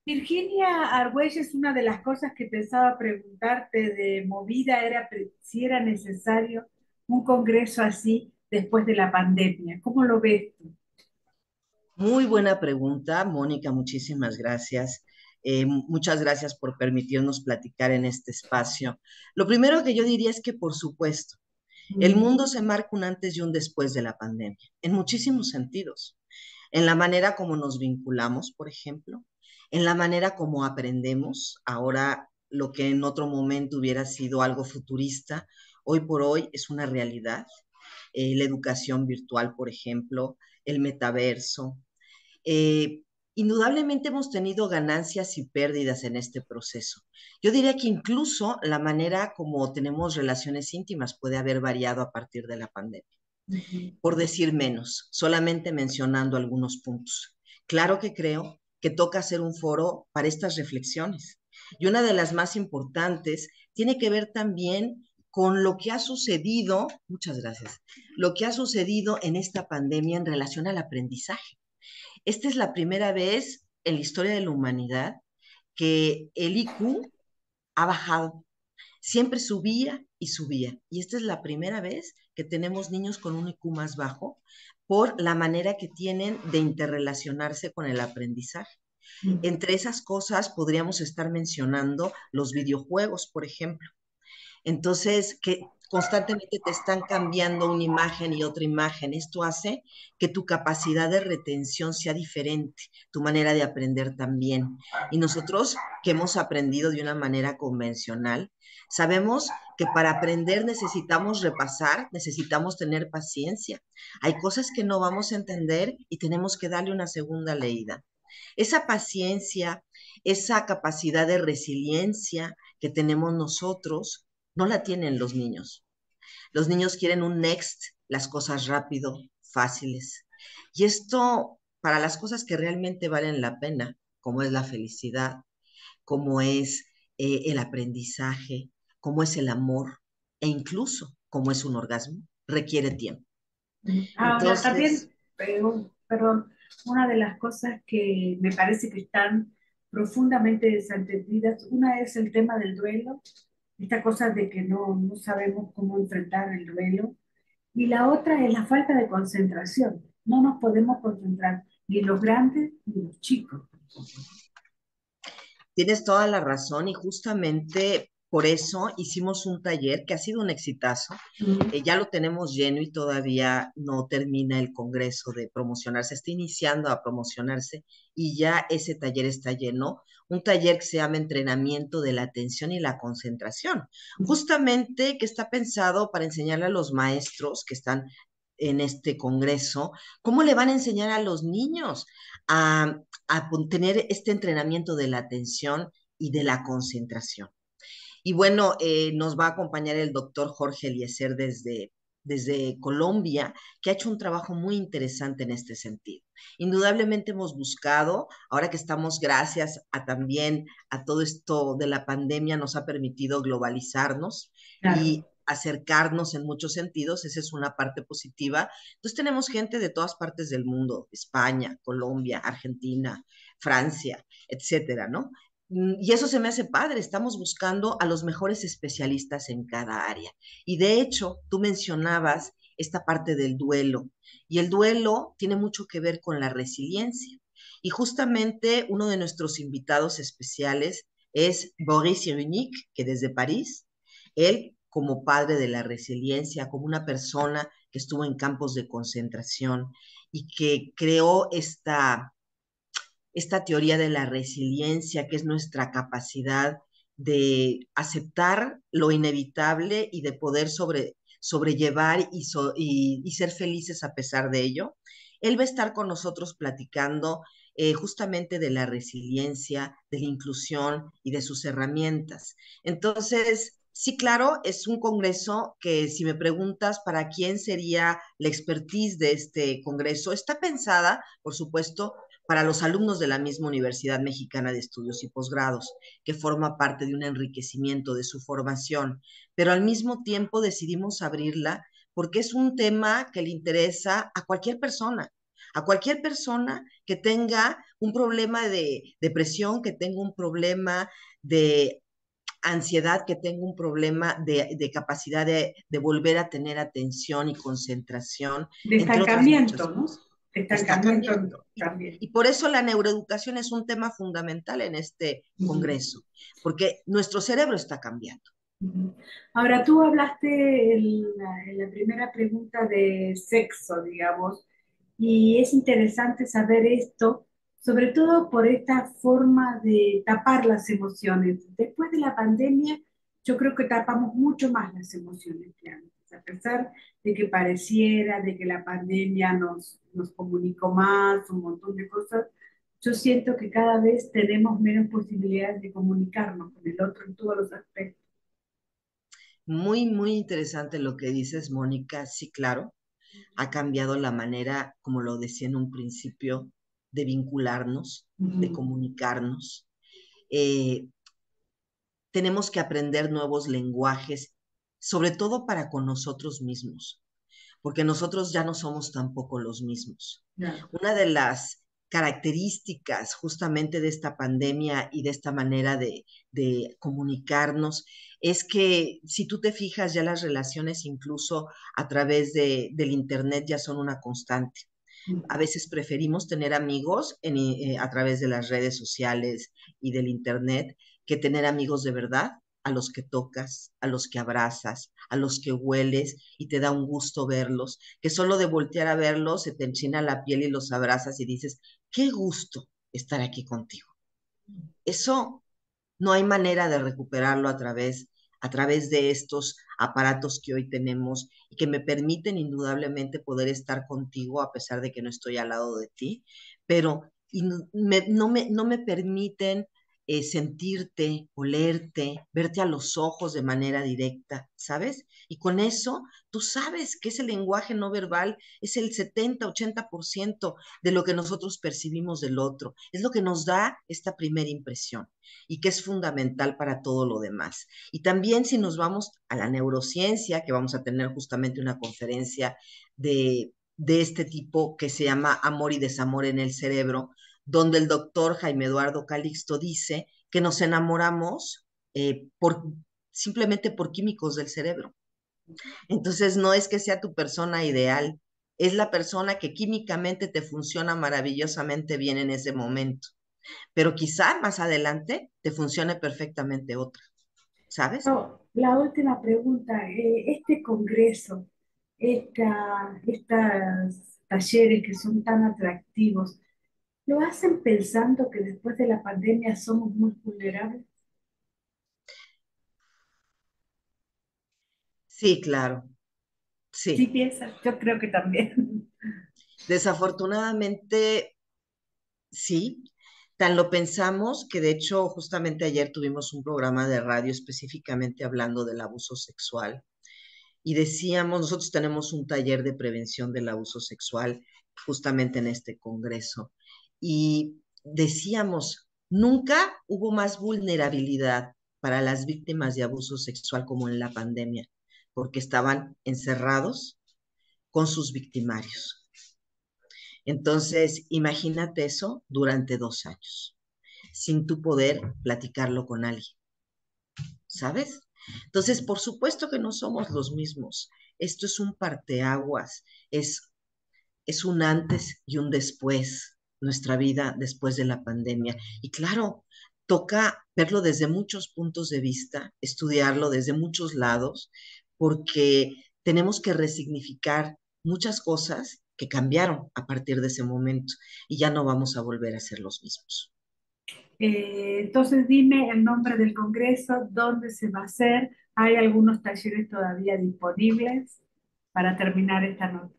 Virginia Argüelles, una de las cosas que pensaba preguntarte de movida era si era necesario un congreso así después de la pandemia. ¿Cómo lo ves tú? Muy buena pregunta, Mónica, muchísimas gracias. Muchas gracias por permitirnos platicar en este espacio. Lo primero que yo diría es que, por supuesto, el Mm. mundo se marca un antes y un después de la pandemia, en muchísimos sentidos. En la manera como nos vinculamos, por ejemplo, en la manera como aprendemos. Ahora, lo que en otro momento hubiera sido algo futurista, hoy por hoy es una realidad. La educación virtual, por ejemplo, el metaverso. eh, Indudablemente hemos tenido ganancias y pérdidas en este proceso. Yo diría que incluso la manera como tenemos relaciones íntimas puede haber variado a partir de la pandemia. Ujú. Por decir menos, solamente mencionando algunos puntos. Claro que creo que toca hacer un foro para estas reflexiones. Y una de las más importantes tiene que ver también con lo que ha sucedido, muchas gracias, lo que ha sucedido en esta pandemia en relación al aprendizaje. Esta es la primera vez en la historia de la humanidad que el IQ ha bajado. Siempre subía y subía. Y esta es la primera vez que tenemos niños con un IQ más bajo por la manera que tienen de interrelacionarse con el aprendizaje. Ujú. Entre esas cosas podríamos estar mencionando los videojuegos, por ejemplo. Entonces, que constantemente te están cambiando una imagen y otra imagen. Esto hace que tu capacidad de retención sea diferente, tu manera de aprender también. Y nosotros que hemos aprendido de una manera convencional, sabemos que para aprender necesitamos repasar, necesitamos tener paciencia. Hay cosas que no vamos a entender y tenemos que darle una segunda leída. Esa paciencia, esa capacidad de resiliencia que tenemos nosotros, no la tienen los niños. Los niños quieren un next, las cosas rápido, fáciles. Y esto, para las cosas que realmente valen la pena, como es la felicidad, como es el aprendizaje, como es el amor, e incluso como es un orgasmo, requiere tiempo. Ahora, Entonces, también, perdón, una de las cosas que me parece que están profundamente desentendidas, una es el tema del duelo, esta cosa de que no sabemos cómo enfrentar el duelo, y la otra es la falta de concentración. No nos podemos concentrar ni los grandes ni los chicos. tienes toda la razón y justamente por eso hicimos un taller que ha sido un exitazo. Mm. Ya lo tenemos lleno y todavía no termina el congreso de promocionarse, está iniciando a promocionarse y ya ese taller está lleno. Un taller que se llama Entrenamiento de la Atención y la Concentración, justamente que está pensado para enseñarle a los maestros que están en este congreso, cómo le van a enseñar a los niños a, a tener este entrenamiento de la atención y de la concentración. Y bueno, nos va a acompañar el doctor Jorge Eliezer desde Colombia, que ha hecho un trabajo muy interesante en este sentido. Indudablemente hemos buscado, ahora que estamos gracias a también a todo esto de la pandemia, nos ha permitido globalizarnos Claro. y acercarnos en muchos sentidos, esa es una parte positiva. Entonces tenemos gente de todas partes del mundo, España, Colombia, Argentina, Francia, etcétera, ¿no? Y eso se me hace padre, estamos buscando a los mejores especialistas en cada área. Y de hecho, tú mencionabas esta parte del duelo, y el duelo tiene mucho que ver con la resiliencia. Y justamente uno de nuestros invitados especiales es Boris Cyrulnik, que desde París, él como padre de la resiliencia, como una persona que estuvo en campos de concentración y que creó esta teoría de la resiliencia, que es nuestra capacidad de aceptar lo inevitable y de poder sobrellevar y ser felices a pesar de ello. Él va a estar con nosotros platicando justamente de la resiliencia, de la inclusión y de sus herramientas. Entonces, sí, claro, es un congreso que si me preguntas para quién sería la expertise de este congreso, está pensada, por supuesto, para los alumnos de la misma Universidad Mexicana de Estudios y Posgrados, que forma parte de un enriquecimiento de su formación, pero al mismo tiempo decidimos abrirla porque es un tema que le interesa a cualquier persona, a cualquier persona que tenga un problema de depresión, que tenga un problema de ansiedad, que tenga un problema de capacidad de volver a tener atención y concentración, De entre otras muchas estancamiento, ¿no? cosas. De Está estancamiento cambiando. también. Y por eso la neuroeducación es un tema fundamental en este Ujú, congreso, porque nuestro cerebro está cambiando. ujú. Ahora, tú hablaste en la primera pregunta de sexo, digamos, y es interesante saber esto, sobre todo por esta forma de tapar las emociones. Después de la pandemia, yo creo que tapamos mucho más las emociones que antes, a pesar de que pareciera, de que la pandemia nos comunicó más, un montón de cosas. Yo siento que cada vez tenemos menos posibilidades de comunicarnos con el otro en todos los aspectos. Muy, muy interesante lo que dices, Mónica. Sí, claro, ha cambiado la manera, como lo decía en un principio, de vincularnos, de Ujú, comunicarnos. Eh, Tenemos que aprender nuevos lenguajes, sobre todo para con nosotros mismos, porque nosotros ya no somos tampoco los mismos. ya. Una de las características justamente de esta pandemia y de esta manera de comunicarnos es que si tú te fijas ya las relaciones incluso a través del internet ya son una constante. A Ujú. veces preferimos tener amigos a través de las redes sociales y del internet que tener amigos de verdad, a los que tocas, a los que abrazas, a los que hueles y te da un gusto verlos, que solo de voltear a verlos se te enchina la piel y los abrazas y dices, qué gusto estar aquí contigo. Eso no hay manera de recuperarlo a través de estos aparatos que hoy tenemos y que me permiten indudablemente poder estar contigo a pesar de que no estoy al lado de ti, pero no me permiten sentirte, olerte, verte a los ojos de manera directa, ¿sabes? Y con eso tú sabes que ese lenguaje no verbal es el 70-80% de lo que nosotros percibimos del otro, es lo que nos da esta primera impresión y que es fundamental para todo lo demás. Y también si nos vamos a la neurociencia, que vamos a tener justamente una conferencia de este tipo que se llama Amor y Desamor en el Cerebro, donde el doctor Jaime Eduardo Calixto dice que nos enamoramos simplemente por químicos del cerebro. Entonces no es que sea tu persona ideal, es la persona que químicamente te funciona maravillosamente bien en ese momento, pero quizá más adelante te funcione perfectamente otra, ¿sabes? No, la última pregunta, este congreso, estas talleres que son tan atractivos, ¿lo hacen pensando que después de la pandemia somos muy vulnerables? Sí, claro, Sí, sí. piensas, yo creo que también. Desafortunadamente, sí. Tan lo pensamos que de hecho justamente ayer tuvimos un programa de radio específicamente hablando del abuso sexual y decíamos, nosotros tenemos un taller de prevención del abuso sexual justamente en este congreso y decíamos, nunca hubo más vulnerabilidad para las víctimas de abuso sexual como en la pandemia, porque estaban encerrados con sus victimarios. Entonces, imagínate eso durante 2 años, sin tu poder platicarlo con alguien, ¿sabes? Entonces, por supuesto que no somos los mismos. Esto es un parteaguas, es un antes y un después, nuestra vida después de la pandemia. Y claro, toca verlo desde muchos puntos de vista, estudiarlo desde muchos lados, porque tenemos que resignificar muchas cosas que cambiaron a partir de ese momento y ya no vamos a volver a ser los mismos. Entonces dime el nombre del congreso, dónde se va a hacer, hay algunos talleres todavía disponibles para terminar esta nota.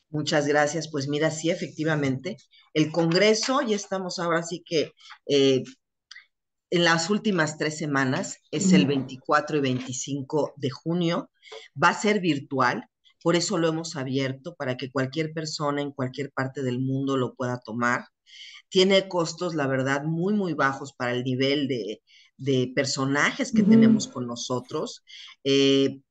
Muchas gracias. Pues mira, sí, efectivamente, el Congreso, ya estamos ahora sí que en las últimas 3 semanas, es el Ujú. 24 y 25 de junio, va a ser virtual, por eso lo hemos abierto para que cualquier persona en cualquier parte del mundo lo pueda tomar. Tiene costos, la verdad, muy, muy bajos para el nivel de personajes que Ujú. tenemos con nosotros. Eh,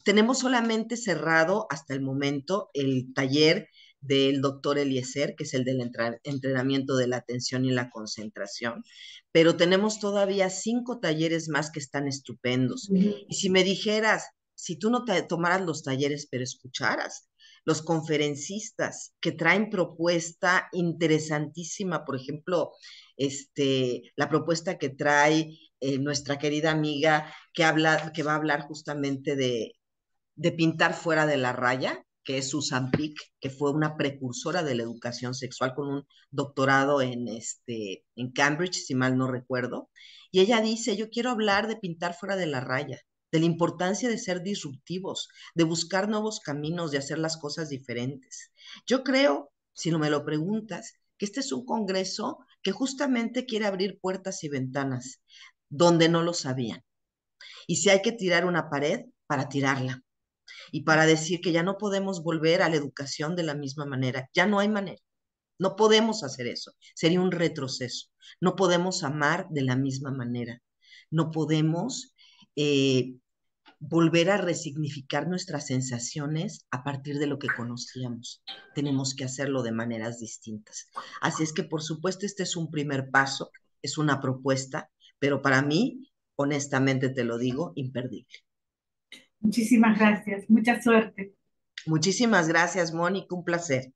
Tenemos solamente cerrado hasta el momento el taller del doctor Eliezer, que es el del entrenamiento de la atención y la concentración, pero tenemos todavía 5 talleres más que están estupendos. Y si me dijeras, si tú no te tomaras los talleres, pero escucharas, los conferencistas que traen propuesta interesantísima, por ejemplo, la propuesta que trae nuestra querida amiga que va a hablar justamente de pintar fuera de la raya, que es Susan Pick, que fue una precursora de la educación sexual con un doctorado en Cambridge, si mal no recuerdo. Y ella dice, yo quiero hablar de pintar fuera de la raya, de la importancia de ser disruptivos, de buscar nuevos caminos, de hacer las cosas diferentes. Yo creo, si no me lo preguntas, que este es un congreso que justamente quiere abrir puertas y ventanas donde no lo sabían. Y si hay que tirar una pared, para tirarla y para decir que ya no podemos volver a la educación de la misma manera. Ya no hay manera. No podemos hacer eso. Sería un retroceso. No podemos amar de la misma manera. No podemos eh, volver a resignificar nuestras sensaciones a partir de lo que conocíamos. Tenemos que hacerlo de maneras distintas. Así es que, por supuesto, este es un primer paso, es una propuesta, pero para mí, honestamente te lo digo, imperdible. Muchísimas gracias, mucha suerte. Muchísimas gracias, Mónica, un placer.